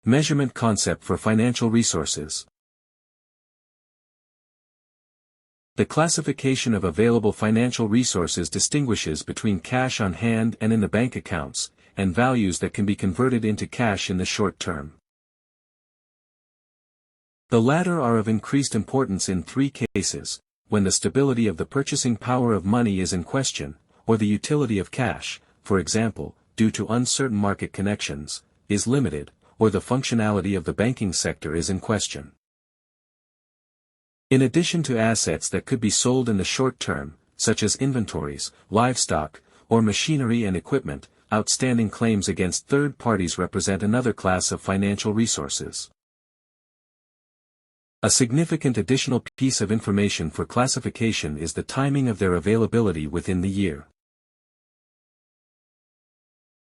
Measurement concept for financial resources. The classification of available financial resources distinguishes between cash on hand and in the bank accounts, and values that can be converted into cash in the short term. The latter are of increased importance in three cases: when the stability of the purchasing power of money is in question, or the utility of cash, for example, due to uncertain market connections, is limited, or the functionality of the banking sector is in question. In addition to assets that could be sold in the short term, such as inventories, livestock, or machinery and equipment, outstanding claims against third parties represent another class of financial resources. A significant additional piece of information for classification is the timing of their availability within the year.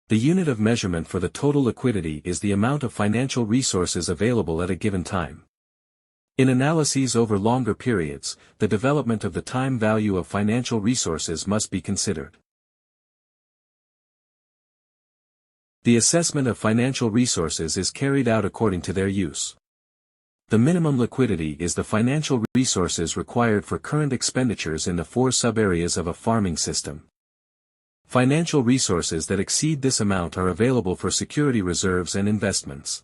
The unit of measurement for the total liquidity is the amount of financial resources available at a given time. In analyses over longer periods, the development of the time value of financial resources must be considered. The assessment of financial resources is carried out according to their use. The minimum liquidity is the financial resources required for current expenditures in the four sub-areas of a farming system. Financial resources that exceed this amount are available for security reserves and investments.